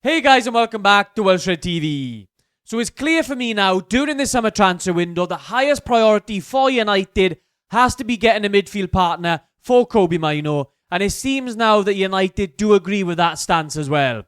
Hey guys, and welcome back to Welshred TV. So it's clear for me now, during the summer transfer window, the highest priority for United has to be getting a midfield partner for Kobbie Mainoo, and it seems now that United do agree with that stance as well.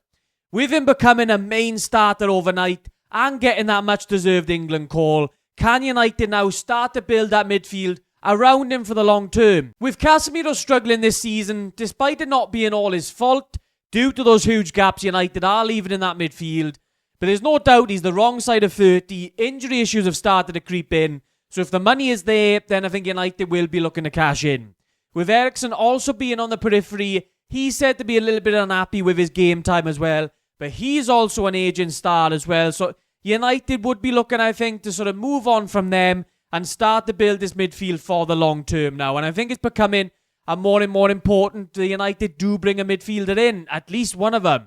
With him becoming a main starter overnight and getting that much deserved England call, can United now start to build that midfield around him for the long term? With Casemiro struggling this season, despite it not being all his fault, due to those huge gaps United are leaving in that midfield. But there's no doubt he's the wrong side of 30. Injury issues have started to creep in. So if the money is there, then I think United will be looking to cash in. With Eriksen also being on the periphery, he's said to be a little bit unhappy with his game time as well. But he's also an aging star as well. So United would be looking, I think, to sort of move on from them and start to build this midfield for the long term now. And I think it's becoming more and more important that United do bring a midfielder in, at least one of them.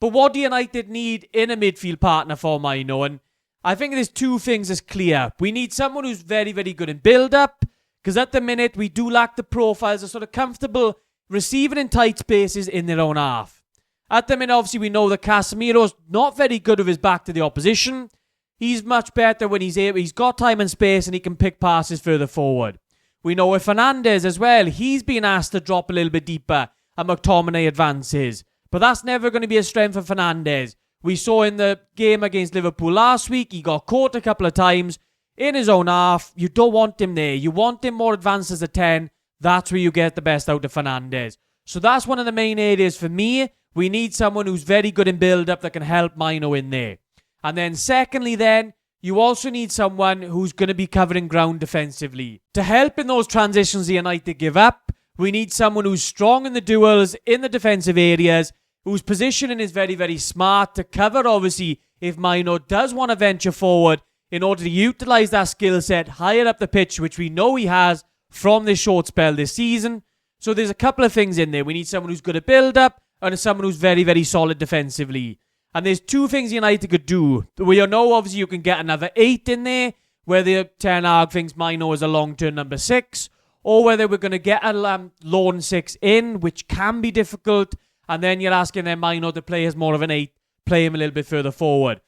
But what do United need in a midfield partner for Mainoo? And I think there's two things that's clear. We need someone who's very, very good in build-up, because at the minute we do lack the profiles of sort of comfortable receiving in tight spaces in their own half. At the minute, obviously, we know that Casemiro's not very good with his back to the opposition. He's much better when he's able. He's got time and space and he can pick passes further forward. We know with Fernandes as well, he's been asked to drop a little bit deeper and McTominay advances. But that's never going to be a strength for Fernandes. We saw in the game against Liverpool last week, he got caught a couple of times in his own half. You don't want him there. You want him more advanced as a 10. That's where you get the best out of Fernandes. So that's one of the main areas for me. We need someone who's very good in build-up that can help Mainoo in there. And then secondly then, you also need someone who's going to be covering ground defensively. To help in those transitions the United give up, we need someone who's strong in the duels, in the defensive areas, whose positioning is very, very smart to cover, obviously, if Mainoo does want to venture forward in order to utilise that skill set higher up the pitch, which we know he has from this short spell this season. So there's a couple of things in there. We need someone who's good at build-up and someone who's very, very solid defensively. And there's two things United could do. We know, obviously, you can get another 8 in there, whether Ten Hag thinks Mainoo is a long-term number 6, or whether we're going to get a lone 6 in, which can be difficult, and then you're asking then Mainoo to play as more of an 8, play him a little bit further forward.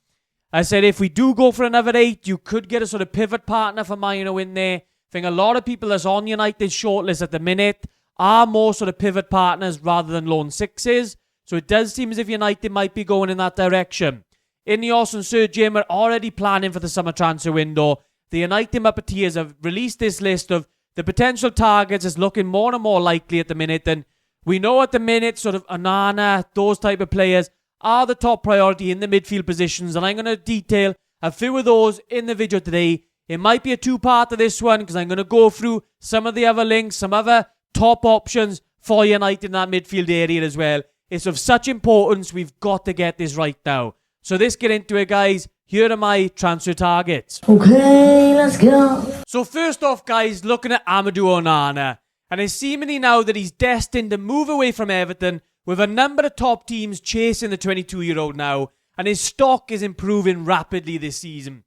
I said if we do go for another 8, you could get a sort of pivot partner for Mainoo in there. I think a lot of people that's on United's shortlist at the minute are more sort of pivot partners rather than lone 6s. So it does seem as if United might be going in that direction. Ineos and Sir Jim are already planning for the summer transfer window. The United Muppeteers have released this list of the potential targets is looking more and more likely at the minute. And we know at the minute sort of Onana, those type of players are the top priority in the midfield positions. And I'm going to detail a few of those in the video today. It might be a two-part of this one because I'm going to go through some of the other links, some other top options for United in that midfield area as well. It's of such importance, we've got to get this right now. So let's get into it, guys. Here are my transfer targets. Okay, let's go. So first off, guys, looking at Amadou Onana. And it's seemingly now that he's destined to move away from Everton with a number of top teams chasing the 22-year-old now. And his stock is improving rapidly this season.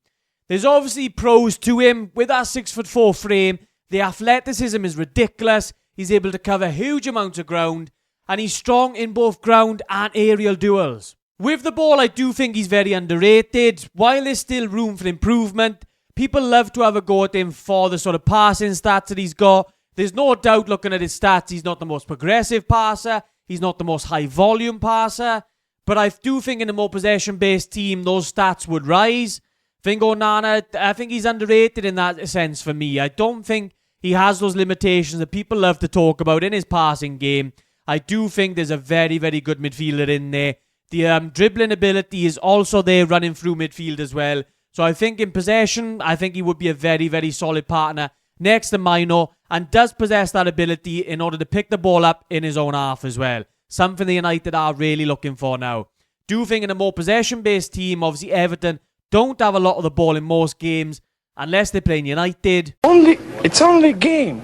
There's obviously pros to him. With that 6'4" frame, the athleticism is ridiculous. He's able to cover huge amounts of ground. And he's strong in both ground and aerial duels. With the ball, I do think he's very underrated. While there's still room for improvement, people love to have a go at him for the sort of passing stats that he's got. There's no doubt looking at his stats, he's not the most progressive passer. He's not the most high-volume passer. But I do think in a more possession-based team, those stats would rise. I think Onana, I think he's underrated in that sense for me. I don't think he has those limitations that people love to talk about in his passing game. I do think there's a very, very good midfielder in there. The dribbling ability is also there running through midfield as well. So I think in possession, I think he would be a very, very solid partner next to Mainoo and does possess that ability in order to pick the ball up in his own half as well. Something the United are really looking for now. Do think in a more possession-based team, obviously Everton don't have a lot of the ball in most games unless they're playing United. It's only a game.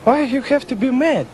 Why you have to be mad?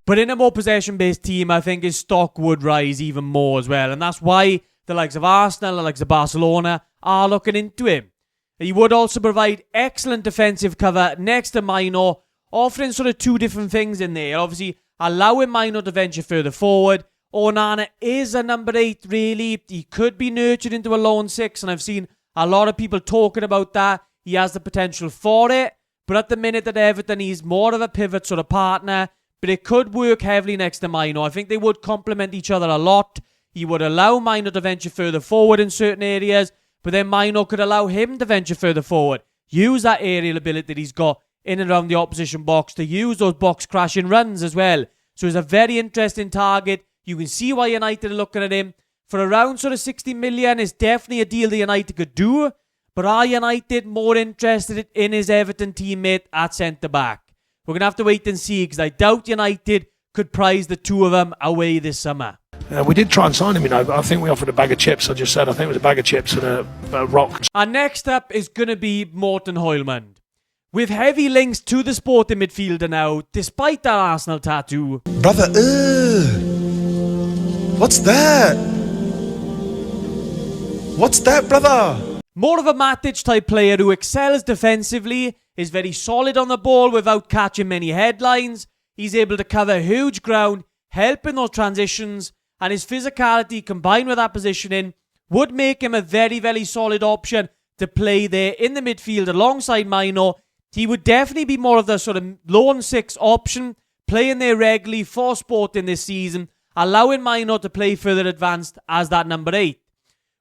But in a more possession-based team, I think his stock would rise even more as well. And that's why the likes of Arsenal, the likes of Barcelona are looking into him. He would also provide excellent defensive cover next to Mainoo, offering sort of two different things in there. Obviously, allowing Mainoo to venture further forward, Onana is a number 8, really. He could be nurtured into a lone 6, and I've seen a lot of people talking about that. He has the potential for it, but at the minute at Everton, he's more of a pivot sort of partner, but it could work heavily next to Mainoo. I think they would complement each other a lot. He would allow Mainoo to venture further forward in certain areas, but then Mainoo could allow him to venture further forward. Use that aerial ability that he's got in and around the opposition box to use those box crashing runs as well. So he's a very interesting target. You can see why United are looking at him. For around sort of 60 million, it's definitely a deal that United could do. But are United more interested in his Everton teammate at centre-back? We're going to have to wait and see, because I doubt United could prize the two of them away this summer. We did try and sign him, but I think we offered a bag of chips. I just said I think it was a bag of chips and a rock. And next up is going to be Morten Hjulmand. With heavy links to the sporting midfielder now, despite that Arsenal tattoo. Brother, what's that? What's that, brother? More of a Matic type player who excels defensively, is very solid on the ball without catching many headlines. He's able to cover huge ground, help in those transitions, and his physicality combined with that positioning would make him a very, very solid option to play there in the midfield alongside Mainoo. He would definitely be more of the sort of lone 6 option, playing there regularly for Sporting this season, allowing Mainoo to play further advanced as that number 8.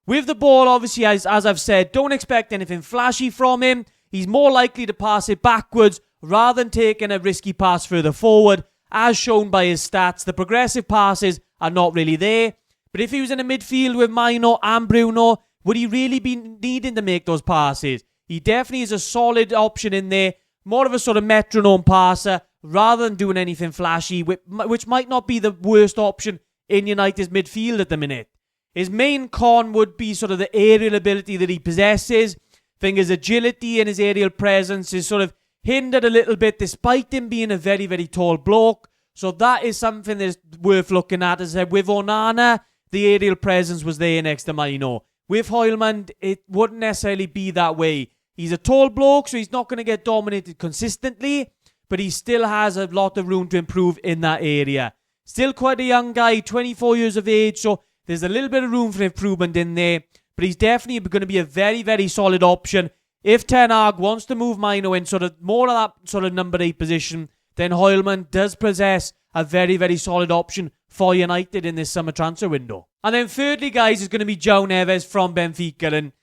With the ball, obviously, as I've said, don't expect anything flashy from him. He's more likely to pass it backwards rather than taking a risky pass further forward. As shown by his stats, the progressive passes are not really there. But if he was in a midfield with Mainoo and Bruno, would he really be needing to make those passes? He definitely is a solid option in there, more of a sort of metronome passer rather than doing anything flashy, which might not be the worst option in United's midfield at the minute. His main con would be sort of the aerial ability that he possesses. I think his agility and his aerial presence is sort of hindered a little bit despite him being a very, very tall bloke. So that is something that's worth looking at. As I said, with Onana, the aerial presence was there next to Mainoo. With Hjulmand, it wouldn't necessarily be that way. He's a tall bloke, so he's not going to get dominated consistently, but he still has a lot of room to improve in that area. Still quite a young guy, 24 years of age, so there's a little bit of room for improvement in there, but he's definitely going to be a very, very solid option. If Ten Hag wants to move Mainoo in sort of more of that sort of number 8 position, then Hjulmand does possess a very, very solid option for United in this summer transfer window. And then thirdly, guys, is going to be Joao Neves from Benfica, and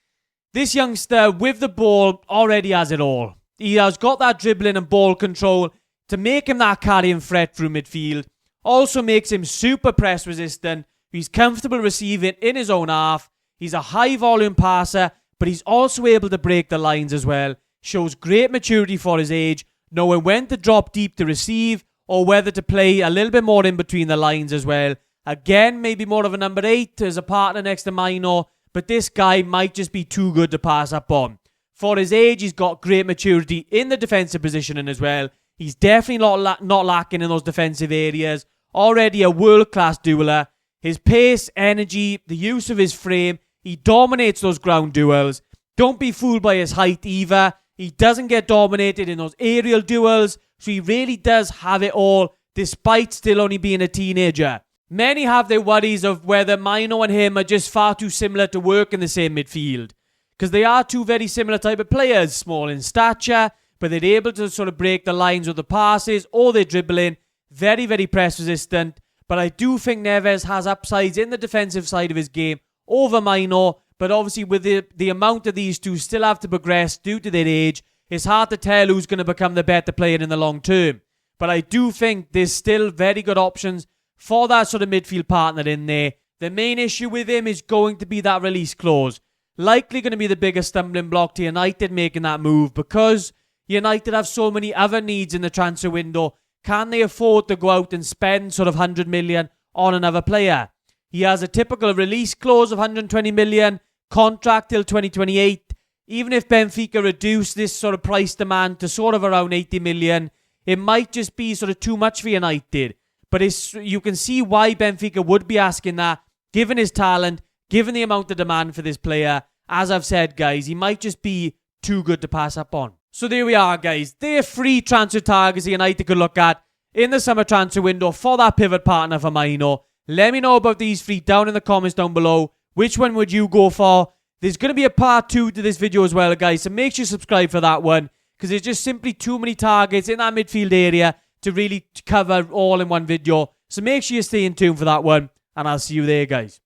this youngster with the ball already has it all. He has got that dribbling and ball control to make him that carrying threat through midfield. Also makes him super press resistant. He's comfortable receiving in his own half. He's a high volume passer, but he's also able to break the lines as well. Shows great maturity for his age, knowing when to drop deep to receive or whether to play a little bit more in between the lines as well. Again, maybe more of a number 8 as a partner next to Mainoo, but this guy might just be too good to pass up on. For his age, he's got great maturity in the defensive positioning as well. He's definitely not lacking in those defensive areas. Already a world-class dueler. His pace, energy, the use of his frame, he dominates those ground duels. Don't be fooled by his height either. He doesn't get dominated in those aerial duels, so he really does have it all, despite still only being a teenager. Many have their worries of whether Mainoo and him are just far too similar to work in the same midfield, because they are two very similar type of players, small in stature, but they're able to sort of break the lines with the passes or their dribbling, very, very press resistant. But I do think Neves has upsides in the defensive side of his game over Mainoo, but obviously with the amount of these two still have to progress due to their age, it's hard to tell who's going to become the better player in the long term. But I do think there's still very good options for that sort of midfield partner in there. The main issue with him is going to be that release clause. Likely going to be the biggest stumbling block to United making that move, because United have so many other needs in the transfer window. Can they afford to go out and spend sort of 100 million on another player? He has a typical release clause of 120 million, contract till 2028. Even if Benfica reduce this sort of price demand to sort of around 80 million, it might just be sort of too much for United. But you can see why Benfica would be asking that, given his talent, given the amount of demand for this player. As I've said, guys, he might just be too good to pass up on. So there we are, guys. They're 3 transfer targets that United could look at in the summer transfer window for that pivot partner for Mainoo. Let me know about these 3 down in the comments down below. Which one would you go for? There's going to be a part 2 to this video as well, guys, so make sure you subscribe for that one, because there's just simply too many targets in that midfield area to really cover all in one video. So make sure you stay in tune for that one, and I'll see you there, guys.